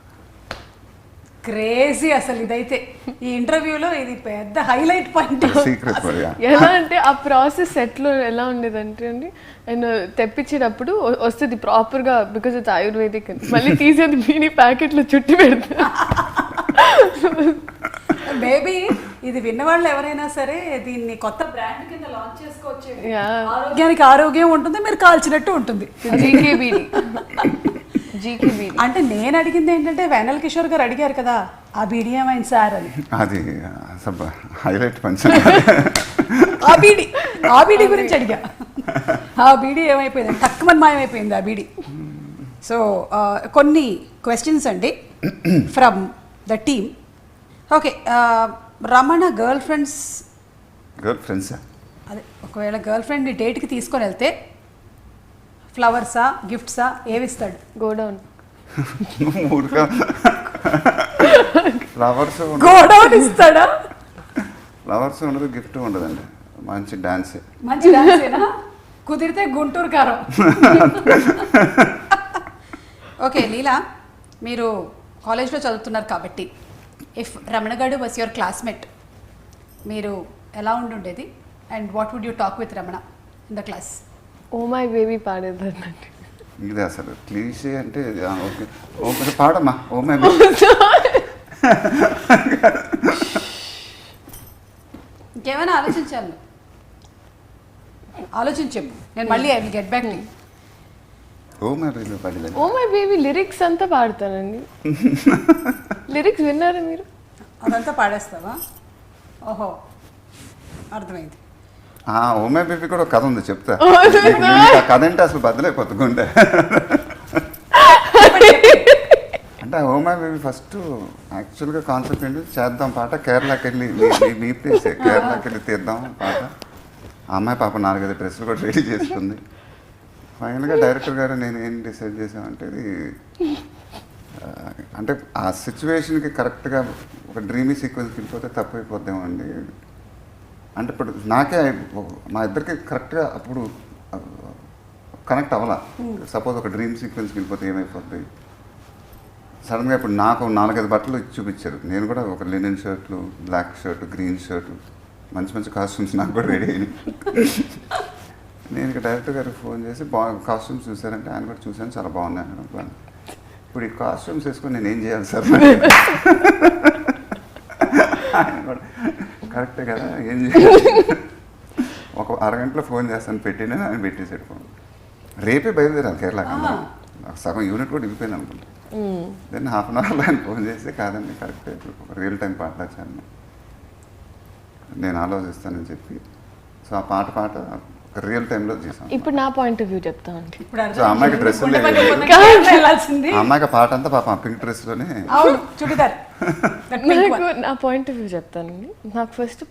Crazy అసలు ఇదైతే ఈ ఇంటర్వ్యూలో ఇది పెద్ద హైలైట్ పాయింట్. సీక్రెట్. ఎలా అంటే ఆ ప్రాసెస్ సెట్లో ఎలా ఉండేదంటే అండి, అండ్ తెప్పించేటప్పుడు వస్తుంది ప్రాపర్గా, బికాజ్ ఇట్స్ ఆయుర్వేదిక్ అని, మళ్ళీ తీసేది బీడీ ప్యాకెట్లో చుట్టి పెడతా. మేబీ ఇది విన్నవాళ్ళు ఎవరైనా సరే దీన్ని కొత్త బ్రాండ్ కింద లాంచ్ చేసుకోవచ్చు. ఆరోగ్యానికి ఆరోగ్యం ఉంటుంది, మీరు కాల్చినట్టు ఉంటుంది. జీకే బీడీ అంటే నేను అడిగింది ఏంటంటే వేనల్ కిషోర్ గారు అడిగారు కదా ఆ బీడీ ఏమైంది సార్ అని. అది హైలైట్ పంచ్. ఆ బీడీ గురించి అడిగా. ఆ బీడీ ఏమైపోయింది, తక్కువ మాయమైపోయింది ఆ బీడీ. సో కొన్ని క్వశ్చన్స్ అండి from the team. Okay, Ramana girl friends అదే ఒకవేళ గర్ల్ ఫ్రెండ్ని డేట్కి తీసుకొని వెళ్తే ఫ్లవర్సా గిఫ్ట్సా ఏవిస్తాడు? గోడౌన్. ఫ్లవర్స్ గోడౌన్ ఇస్తాడా? ఫ్లవర్స్ ఉండదు, గిఫ్ట్ ఉండదండి, మంచి డాన్సే. మంచి డాన్సేనా? కుదిరితే గుంటూరు కారం. ఓకే లీలా, మీరు కాలేజ్లో చదువుతున్నారు కాబట్టి ఇఫ్ రమణ గారు వాస్ యువర్ క్లాస్మేట్, మీరు ఎలా ఉండుండేది? And what would you talk with Ramana in the class? Oh my baby పాడేదండి. ఇది అసలు క్లీషే అంటే ఓకే ఓకే పాడమ్మా ఓ మై ఇంకేమైనా ఆలోచించాను, ఆలోచించాము. నేను మళ్ళీ I will get back to you. Oh my baby పాడలేదు. ఓ మై బేబీ లిరిక్స్ అంతా పాడతానండి. లిరిక్స్ విన్నారా మీరు? అదంతా పాడేస్తావా? ఓహో, అర్థమైంది. ఓ మై బేబీ కూడా ఒక కథ ఉంది, చెప్తా. ఆ కథ అంటే అసలు బద్దలైపోతుంటే అంటే ఓ మై బేబీ ఫస్ట్ యాక్చువల్గా కాన్సెప్ట్ ఏంటి, చేద్దాం పాట, కేరళకి వెళ్ళి మీ ప్లేసే, కేరళకి వెళ్ళి తీద్దాం పాట. ఆ అమ్మాయి పాప 4-5 డ్రెస్సులు కూడా రెడీ చేసుకుంది. ఫైనల్గా డైరెక్టర్ గారు నేను ఏం డిసైడ్ చేసామంటే, అంటే ఆ సిచ్యువేషన్కి కరెక్ట్గా ఒక డ్రీమీ సీక్వెన్స్కి వెళ్ళిపోతే తప్పైపోద్దాం అండి. అంటే ఇప్పుడు నాకే మా ఇద్దరికి కరెక్ట్గా అప్పుడు కనెక్ట్ అవ్వాలా. సపోజ్ ఒక డ్రీమ్ సీక్వెన్స్కి వెళ్ళిపోతే ఏమైపోద్ది. సడన్గా ఇప్పుడు నాకు 4-5 బట్టలు చూపించారు. నేను కూడా ఒక లినెన్ షర్ట్లు, బ్లాక్ షర్ట్, గ్రీన్ షర్టు, మంచి మంచి కాస్ట్యూమ్స్ నాకు కూడా రెడీ అయినాయి. నేను ఇక డైరెక్టర్ గారికి ఫోన్ చేసి కాస్ట్యూమ్స్ చూసారంటే ఆయన కూడా చూశాను, చాలా బాగున్నాయి అన్నాడు. ఇప్పుడు ఈ కాస్ట్యూమ్స్ వేసుకొని నేను ఏం చేయాలి సార్? ఆయన కూడా కరెక్టే కదా, ఏం చేయాలి? ఒక అరగంటలో ఫోన్ చేస్తాను పెట్టినా, ఆయన పెట్టేసాడు ఫోన్. రేపే బయలుదేరాలి కేరళకి. సగం యూనిట్ కూడా ఇవ్విపోయింది అనుకుంటా. దెన్ హాఫ్ అన్ అవర్లో ఆయన ఫోన్ చేసి, కాదండి కరెక్టే, ఒక రియల్ టైం పాటలాచాను, నేను ఆలోచిస్తానని చెప్పి, సో ఆ పాట ఒక రియల్ టైంలో చేశాను. ఇప్పుడు నా పాయింట్ ఆఫ్ వ్యూ చెప్తానండి. సో అమ్మాయికి డ్రెస్, అమ్మాయికి పాట అంతా పాప పింక్ డ్రెస్లోనే. నాకు నా పాయింట్ ఆఫ్ వ్యూ చెప్తానండి. నాకు ఫస్ట్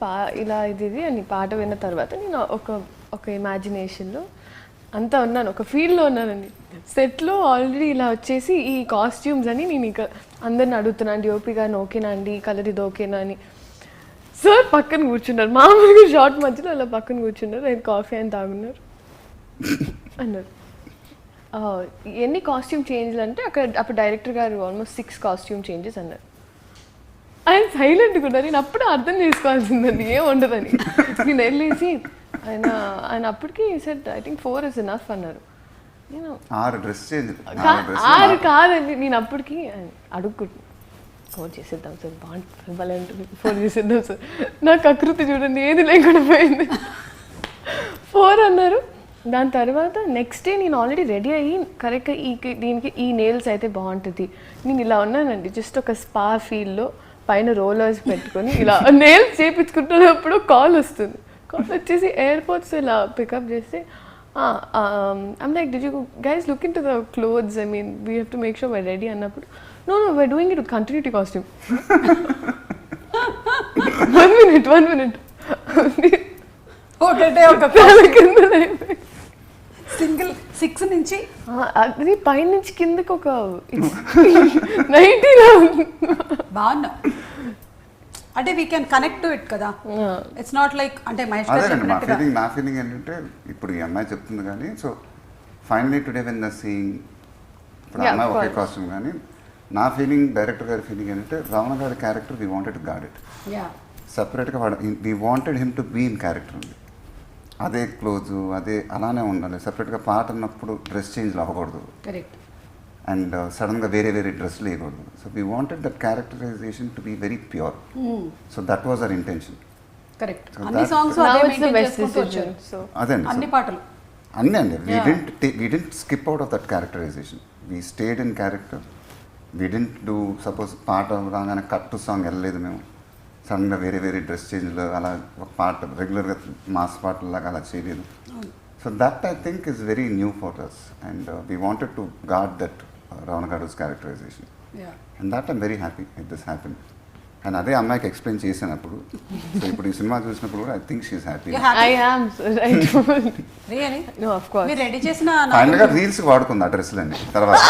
ఇలా ఇది అని పాట విన్న తర్వాత నేను ఒక ఇమాజినేషన్లో అంతా ఉన్నాను, ఒక ఫీల్డ్లో ఉన్నానండి. సెట్లో ఆల్రెడీ ఇలా వచ్చేసి ఈ కాస్ట్యూమ్స్ అని నేను ఇక అందరిని అడుగుతున్నాను, ఓపీ గారిని ఓకేనా అండి, కలర్ ఇది ఓకేనా అని. సార్ పక్కన కూర్చున్నారు, మామూలుగా షార్ట్ మధ్యలో అలా పక్కన కూర్చున్నారు. ఆయన కాఫీ ఆయన తాగున్నారు అన్నారు. ఎన్ని కాస్ట్యూమ్ చేంజ్లు అంటే అప్పుడు డైరెక్టర్ గారు ఆల్మోస్ట్ 6 కాస్ట్యూమ్ చేంజెస్ అన్నారు. ఆయన సైలెంట్గా ఉన్నారు. నేను అప్పుడే అర్థం చేసుకోవాల్సిందండి ఏం ఉండదని. నేను వెళ్ళేసి ఆయన అప్పటికి set I think 4 is enough అన్నారు. నేను 6 డ్రెస్ చేంజ్ 6 కాదండి, నేను అప్పటికి అడుగుకుంటున్నాను, 4 చేసేద్దాం సార్, బాగుంటుంది, 4 చేసేద్దాం సార్. నాకు ఆకృతి చూడండి ఏది లేకుండా పోయింది. 4 అన్నారు. దాని తర్వాత నెక్స్ట్ డే నేను ఆల్రెడీ రెడీ అయ్యి కరెక్ట్గా దీనికి ఈ నెయిల్స్ అయితే బాగుంటుంది, నేను ఇలా ఉన్నానండి. జస్ట్ ఒక స్పా ఫీల్డ్లో పైన రోలర్స్ పెట్టుకొని ఇలా నెయిల్స్ చేయించుకుంటున్నప్పుడు కాల్ వస్తుంది. కాల్ వచ్చేసి ఎయిర్పోర్ట్స్ ఇలా పికప్ చేస్తే, I'm like did you guys look into the clothes, I mean we have to make sure why ready అన్నప్పుడు, no we're doing it with continuity costume. 1 minute ఒకటే ఒక single 6 నుంచి అది పైనుంచి కిందకి ఒక నైటీ బాగున్నా. అంటే we can connect to it కదా, ఇట్స్ నాట్ లైక్ అంటే మహేష్ గారు చెప్పినట్టుగా. నా ఫీలింగ్ ఏంటంటే, ఇప్పుడు ఈ అమ్మాయి చెప్తుంది కానీ, so finally today when the seeing, ఇప్పుడు అమ్మాయి ఒకే కాస్ట్యూమ్ కానీ, నా ఫీలింగ్, డైరెక్టర్ గారి ఫీలింగ్ ఏంటంటే, రమణ గారి క్యారెక్టర్ వీ వాంటెడ్ టు గాడ్ ఇట్ సపరేట్గా. We wanted him to be in character ఉంది, అదే క్లోజు అదే అలానే ఉండాలి. సపరేట్గా పాట అన్నప్పుడు డ్రెస్ చేంజ్లు అవ్వకూడదు, కరెక్ట్. అండ్ సడన్గా వేరే డ్రెస్లు వేయకూడదు. So we wanted that characterization to be very pure. So that was our intention. Correct. అన్ని సాంగ్స్ అదండి, అన్ని పాటలు అన్నీ అండి. We didn't skip out of that characterization. We stayed in character. We didn't do suppose పాట రాగానే cut song వెళ్ళలేదు మేము, సడన్గా వేరే డ్రెస్ చేంజ్లో అలా ఒక పాట రెగ్యులర్గా మాస్ పాటలాగా అలా చేయలేదు. So that I think is very new for us, and we wanted to God that Ravana Garu's characterization. And that I'm very happy if this happened. And అదే అమ్మాయికి ఎక్స్ప్లెయిన్ చేసినప్పుడు సో ఇప్పుడు ఈ సినిమా చూసినప్పుడు కూడా I think she's happy. I am, sir. I don't. Really No, of course. మీరు ready చేసిన ఫైనల్గా రీల్స్ వాడుకుంది ఆ డ్రెస్లన్నీ తర్వాత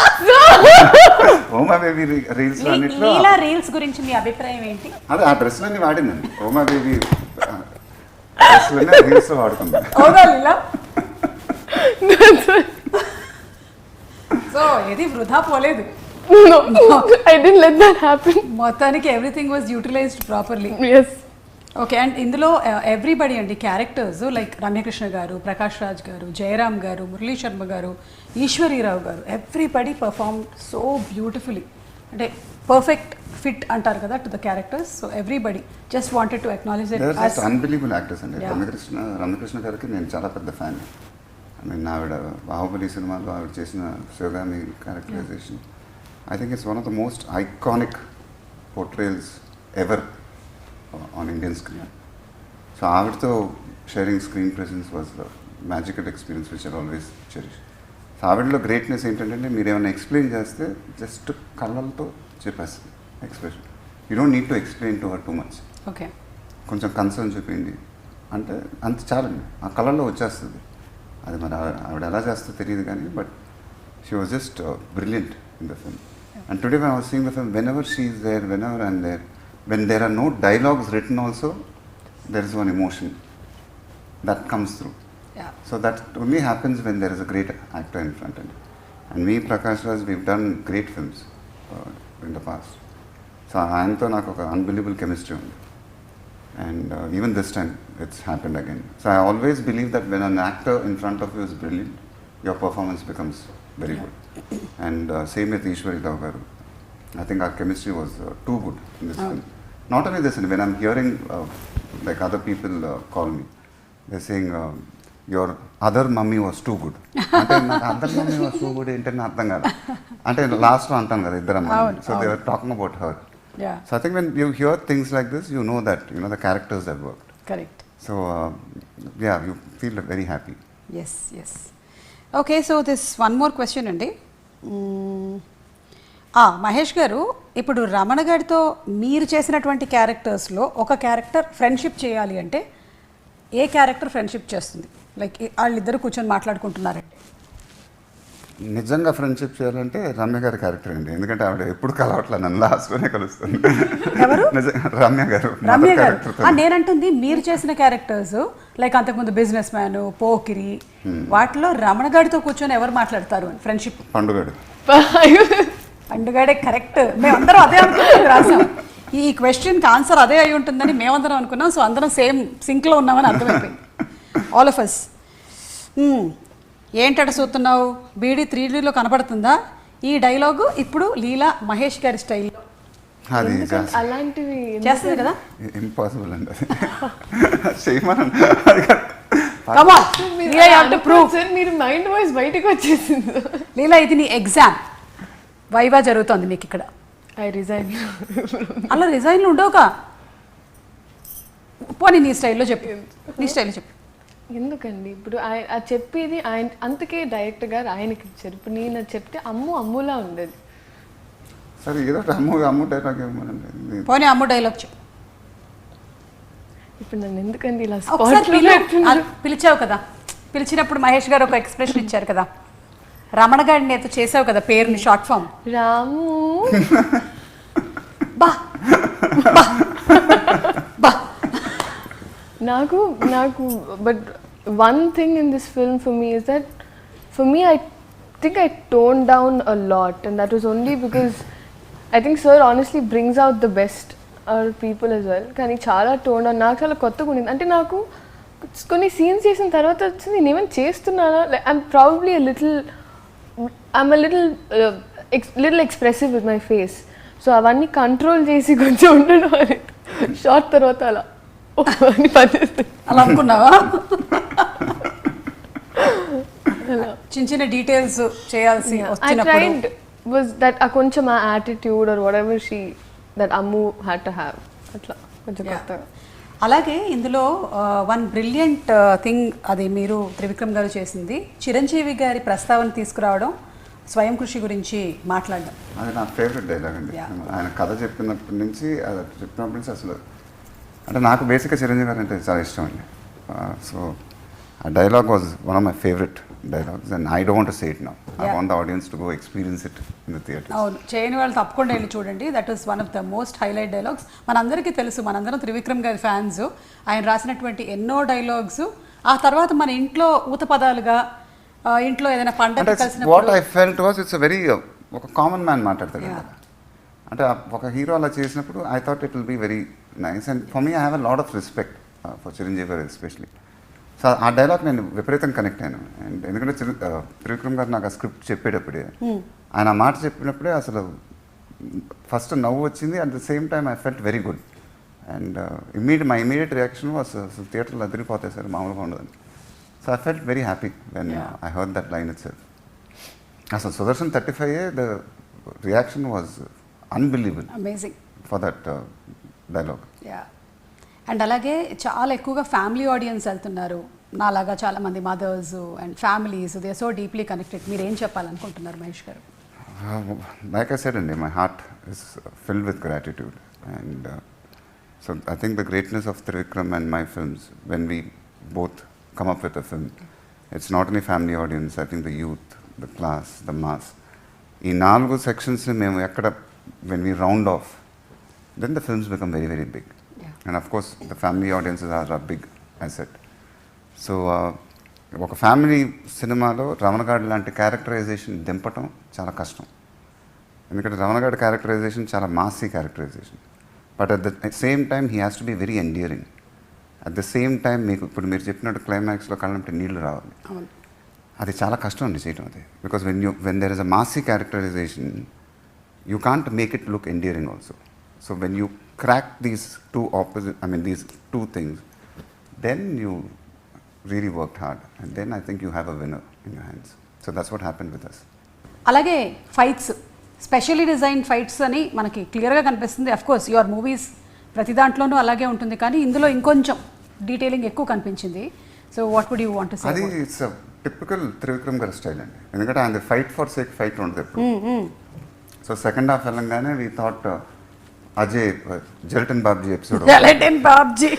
ఓమా బేబీ రీల్స్ అన్నిట్లో లీలా రీల్స్ గురించి మీ అభిప్రాయం ఏంటి? అదే ఆ డ్రెస్లన్నీ వాడిందండి. ఓమా బేబీ డ్రెస్లన్నీ రీల్స్లో వాడుకుంది. అవునా లీలా? సో ఏది వృధా పోలేదు. No, I didn't let that happen. మొత్తానికి everything was utilised properly. Yes. Okay, and ఇందులో ఎవ్రీబడి అండి క్యారెక్టర్స్ లైక్ రమ్యకృష్ణ గారు, ప్రకాష్ రాజ్ గారు, జయరామ్ గారు, మురళీ శర్మ గారు, ఈశ్వరీరావు గారు, ఎవ్రీబడి పర్ఫార్మ్ సో బ్యూటిఫుల్లీ. అంటే పర్ఫెక్ట్ ఫిట్ అంటారు కదా to the characters. So everybody just wanted to acknowledge it. Unbelievable actors అండి. Yeah. రమ్యకృష్ణ గారికి నేను చాలా పెద్ద ఫ్యాన్. ఐ మీన్ ఆవిడ బాహుబలి సినిమాలో ఆవిడ చేసిన Sivagami characterization I think it's one of the most iconic portrayals ever on Indian screen. So ఆవిడతో sharing screen presence was the magical experience which I always cherish. So ఆవిడలో గ్రేట్నెస్ ఏంటంటే మీరు ఏమైనా explain చేస్తే జస్ట్ కళ్ళతో చెప్పేస్తుంది expression. You don't need to explain to her too much. Okay, కొంచెం concern చూపిండి అంటే అంత చాలండి, ఆ కళల్లో వచ్చేస్తుంది. అది మరి ఆవిడ ఎలా చేస్తుందో తెలియదు కానీ but she was just brilliant in the film. And today when I was seeing the film, whenever she is there, whenever I'm there, when there are no dialogues written also, there is one emotion that comes through. yeah, So that only happens when there is a great actor in front of you. And me, Prakash Raj, we've done great films in the past. So ఆయనతో నాకు ఒక unbelievable chemistry ఉంది. And even this time, it's happened again. So I always believe that when an actor in front of you is brilliant, your performance becomes very good. And same with Ishwarirav garu. I think our chemistry was too good in this film. Not only this, when I'm hearing like other people call me, they're saying your other mummy was too good. అంటే నాకు other mummy was too good ఏంటని అర్థం కాదు. అంటే లాస్ట్లో అంటాం కదా ఇద్దరు అమ్మాయి. So they were talking about her. yeah, So I think when you hear things like this, you know that the characters that worked. correct. So yeah, you feel very happy. yes yes okay, so this one more question అండి. మహేష్ గారు, ఇప్పుడు రమణ గారితో మీరు చేసినటువంటి క్యారెక్టర్స్లో ఒక character friendship చేయాలి అంటే ఏ character friendship చేస్తుంది? లైక్ వాళ్ళిద్దరు కూర్చొని మాట్లాడుకుంటున్నారంటే నిజంగా ఫ్రెండ్షిప్ చేయాలంటే రమ్య గారి క్యారెక్టర్ అండి. ఎందుకంటే ఆవిడ ఎప్పుడు కలవట్లే, నన్ను లాస్ట్లోనే కలుస్తుంది. ఎవరు? రమ్య గారు. రమ్య గారు. నేనంటుంది మీరు చేసిన క్యారెక్టర్స్ లైక్ అంతకుముందు బిజినెస్ మ్యాన్, పోకిరి, వాటిలో రమణ గారితో కూర్చొని ఎవరు మాట్లాడతారు ఫ్రెండ్షిప్? పండుగాడు. పండుగాడే కరెక్ట్. మేమందరం అదే అనుకున్నాం, రాసాం. ఈ క్వశ్చన్కి ఆన్సర్ అదే అయి ఉంటుందని మేమందరం అనుకున్నాం. సో అందరం సేమ్ సింక్లో ఉన్నామని అర్థమైపోయింది ఆల్ ఆఫ్ అస్. ఏంటట చూస్తున్నావు, బీడీ 3Dలో కనపడుతుందా? ఈ డైలాగు ఇప్పుడు లీలా మహేష్ గారి స్టైల్లో అది అలాంటివి చేస్తుంది కదా. ఇంపాసిబుల్ అండి అది చేయమని. Come on, Leela, you have to prove. Sir, మీరు మైండ్ వాయిస్ బయటకు వచ్చేసింది. లీలా, ఇది నీ ఎగ్జామ్. వైవా జరుగుతోంది మీకు ఇక్కడ. I resign. అలా రిజైన్లు ఉండవుగా. పోనీ నీ స్టైల్లో చెప్పు, నీ స్టైల్లో చెప్పు. ఎందుకండి ఇప్పుడు ఆయన చెప్పేది ఆయన, అందుకే డైరెక్టర్ గారు ఆయనకి ఇచ్చారు. ఇప్పుడు నేను అది చెప్తే అమ్ములా ఉండేది. సరే ఏదో అమ్ము డైలాగ్ ఏమోనండి. పోనీ అమ్ము డైలాగ్ చెప్పు. ఇప్పుడు నన్ను ఎందుకండి ఇలా పిలిచావు కదా, పిలిచినప్పుడు మహేష్ గారు ఒక ఎక్స్ప్రెషన్ ఇచ్చారు కదా, రమణ గారిని నేత చేసావు కదా పేరుని షార్ట్ ఫామ్. రాము బా బా. నాకు but one thing in this film for me is that for me I think I tone down a lot and that was only because I think sir honestly brings out the best our people as well. కానీ చాలా tone down, నాకు చాలా కొత్తగా ఉండింది. అంటే నాకు కొన్ని scenes చేసిన తర్వాత వచ్చింది నేను ఏమైనా చేస్తున్నానా, I'm probably I'm a little expressive with my face. So అవన్నీ కంట్రోల్ చేసి కొంచెం ఉండడం అని షార్ట్ తర్వాత అలా అని పనిచేస్తుంది. అలా అనుకున్నావా? చిన్న చిన్న డీటెయిల్స్ చేయాల్సి వచ్చినప్పుడు was that a కొంచెం ఆ attitude or whatever that Ammu had to have అట్లా కొంచెం కొత్తగా. అలాగే ఇందులో వన్ బ్రిలియంట్ థింగ్, అది మీరు త్రివిక్రమ్ గారు చేసింది, చిరంజీవి గారి ప్రస్తావన తీసుకురావడం. స్వయం కృషి గురించి మాట్లాడడం. అది నా ఫేవరెట్ డైలాగ్ అండి. Yeah. ఆయన కథ చెప్పినప్పటి నుంచి అసలు అంటే నాకు బేసిక్గా చిరంజీవి గారు అంటే చాలా ఇష్టం అండి. సో ఆ dialogue was one of my favourite dialogues and I don't say it now. I want the audience to go experience it in the theatre. అవును, చేయని వాళ్ళు తప్పకుండా వెళ్ళి చూడండి. That is one of the most highlight dialogues. మనందరికీ తెలుసు, మనందరం త్రివిక్రమ్ గారి ఫ్యాన్స్. ఆయన రాసినటువంటి ఎన్నో డైలాగ్స్ ఆ తర్వాత మన ఇంట్లో ఊత పదాలుగా ఇంట్లో ఏదైనా పండగ కలిసినప్పుడు what I felt was it's very ఒక కామన్ మ్యాన్ మాట్లాడతాడు కదా. అంటే ఒక హీరో అలా చేసినప్పుడు I thought it will be very nice and for me I have a lot of respect for Chiranjeevi గారు ఎస్పెషలీ. సో ఆ డైలాగ్ నేను విపరీతంగా కనెక్ట్ అయ్యాను. అండ్ ఎందుకంటే త్రివిక్రమ్ గారు నాకు ఆ స్క్రిప్ట్ చెప్పేటప్పుడే ఆయన ఆ మాట చెప్పినప్పుడే అసలు ఫస్ట్ నవ్వు వచ్చింది. At the same time I felt very good. And my immediate reaction was అసలు థియేటర్లో అదిరిపోతాయి సార్, మామూలుగా ఉండదని. So I felt very happy when I heard that line itself. అసలు Sudarshan 35 the reaction was unbelievable amazing for that dialogue. Yeah. And అలాగే చాలా ఎక్కువగా family audience వెళ్తున్నారు, నాలాగా చాలామంది mothers and families, they so deeply connected. మీరు ఏం చెప్పాలనుకుంటున్నారు మహేష్ గారు? Like I said, Andy, my heart is filled with gratitude. And so I think the greatness of Trivikram and my films, when we both come up with a film, it's not only family audience, I think the youth, the class, the mass. In 4 sections, when we round off, then the films become very, very big. Yeah. And of course, the family audiences are a big asset. So, ఒక family సినిమాలో రమణగాడ్ లాంటి characterisation దింపటం చాలా కష్టం. ఎందుకంటే రమణగాడ్ characterization చాలా massy characterization. But at the same time he has to be very endearing. At the same time మీకు ఇప్పుడు మీరు చెప్పినట్టు క్లైమాక్స్లో కళ్ళంటే నీళ్లు రావాలి. అది చాలా కష్టం అండి చేయటం అది. Because when there is a massy characterization you can't make it look endearing also. So when you crack these these two things, then you really worked hard, and then I think you have a winner in your hands. So that's what happened with us. అలాగే fights, specially design fights అని మనకి క్లియర్గా కనిపిస్తుంది. Of course your movies ప్రతి దాంట్లోనూ అలాగే ఉంటుంది, కానీ ఇందులో ఇంకొంచెం డీటెయిలింగ్ ఎక్కువ కనిపించింది. So what would you want to say? అది ఇట్స్ అ టిపికల్ త్రివిక్రమ్ గారి స్టైల్ అండి. ఎందుకంటే ఆయన ఫైట్ ఫర్ సేక్ ఫైట్ ఉంటుంది ఎప్పుడు. సో సెకండ్ హాఫ్ వెళ్ళంగానే వీ థాట్ అజయ్ జెల్టన్ బాబ్జీ ఎపిసోడ్. జెల్టన్ బాబ్జీ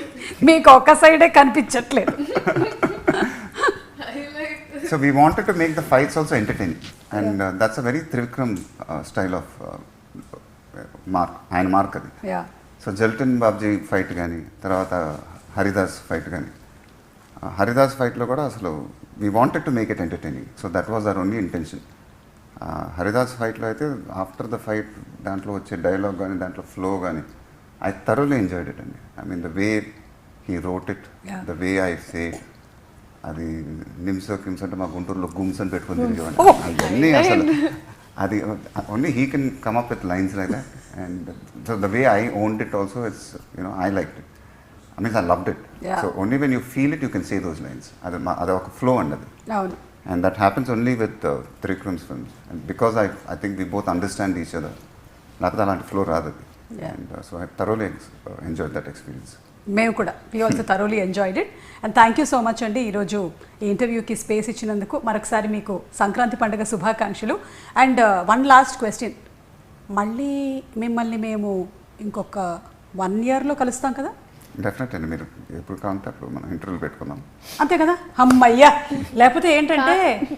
మీకు ఒక సైడే కనిపించట్లేదు. So we wanted to make the fights also entertaining, and that's a very Trivikram style of mark adi. Yeah. So Jalton Babji fight gaani, tarvata Haridas fight gaani. Haridas fight lo kuda asalu we wanted to make it entertaining. So that was our only intention. Haridas fight lo aithe after the fight dantlo vache dialogue gaani, dantlo flow gaani, I thoroughly enjoyed it andi. I mean the way he wrote it, the way I say it. అది నిమ్సో కిమ్స్ అంటే మా గుంటూరులో గుమ్స్ అని పెట్టుకుని తిరిగేవాడిని. అవన్నీ అసలు అది only he can come up with lines like that. And so the way I owned it also it's I like it. I loved it. So only when you feel it you can say those lines. అది ఒక flow అండి అది. And that happens only with Trivikram's films. And because I think we both understand each other. లేకపోతే అలాంటి flow రాదు అది. And so I thoroughly enjoy that experience. మేము కూడా we also thoroughly enjoyed it. And thank you so much అండి ఈరోజు ఈ ఇంటర్వ్యూకి స్పేస్ ఇచ్చినందుకు. మరొకసారి మీకు సంక్రాంతి పండుగ శుభాకాంక్షలు. అండ్ వన్ లాస్ట్ క్వశ్చన్, మళ్ళీ మిమ్మల్ని మేము ఇంకొక 1 yearలో కలుస్తాం కదా? డెఫినెట్ అండి. మీరు ఎప్పుడు కావాలంటే అప్పుడు మనం ఇంటర్వ్యూలు పెట్టుకుందాం. అంతే కదా? అమ్మయ్యా. లేకపోతే ఏంటంటే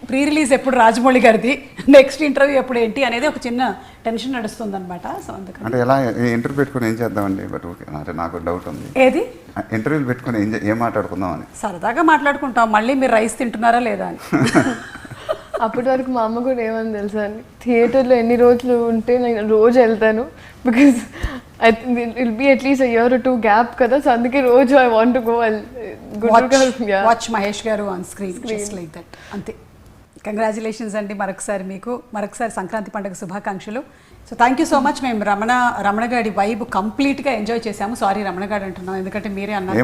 ప్రీ రిలీజ్ ఎప్పుడు రాజమౌళి గారిది, నెక్స్ట్ ఇంటర్వ్యూ ఎప్పుడు ఏంటి అనేది ఒక చిన్న టెన్షన్ నడుస్తుంది అనమాట. సో అందుకని అంటే ఎలా ఇంటర్వ్యూ పెట్టుకుని ఏం చేద్దామండి? బట్ ఓకే, అంటే నాకు డౌట్ ఉంది. ఏది ఇంటర్వ్యూలు పెట్టుకుని ఏం మాట్లాడుకుందాం అని. సరదాగా మాట్లాడుకుంటాం, మళ్ళీ మీరు రైస్ తింటున్నారా లేదా అని. అప్పటి వరకు మా అమ్మ కూడా ఏమని తెలుసా అండి, థియేటర్లో ఎన్ని రోజులు ఉంటే నేను రోజు వెళ్తాను. Because I think will be at least 1 year or 2 gap కదా. సో అందుకే రోజు I want to go watch Mahesh garu on screen just like that. అంతే. కంగ్రాచులేషన్స్ అండి మరొకసారి మీకు. మరొకసారి సంక్రాంతి పండుగ శుభాకాంక్షలు. So thank you so much. మేము రమణగాడి వైబ్ కంప్లీట్గా ఎంజాయ్ చేసాము. సారీ రమణగాడు అంటున్నాం, ఎందుకంటే మీరే అన్నారు.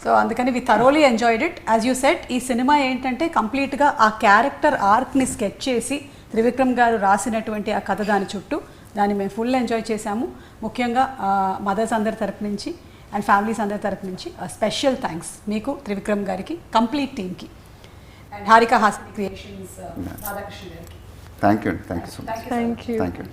సో అందుకని we thoroughly enjoyed it. As you set, ఈ సినిమా ఏంటంటే కంప్లీట్గా ఆ క్యారెక్టర్ ఆర్క్ని స్కెచ్ చేసి త్రివిక్రమ్ గారు రాసినటువంటి ఆ కథ దాని చుట్టూ దాన్ని మేము ఫుల్ ఎంజాయ్ చేసాము. ముఖ్యంగా మదర్స్ అందరి తరపు నుంచి అండ్ ఫ్యామిలీస్ అందరి తరపు నుంచి స్పెషల్ థ్యాంక్స్ మీకు, త్రివిక్రమ్ గారికి, కంప్లీట్ టీమ్కి. అండ్ హారిక హాసిని క్రియేషన్స్ రాధాకృష్ణ గారికి. థ్యాంక్ యూ అండి, thank you so much. Thank you. Thank you.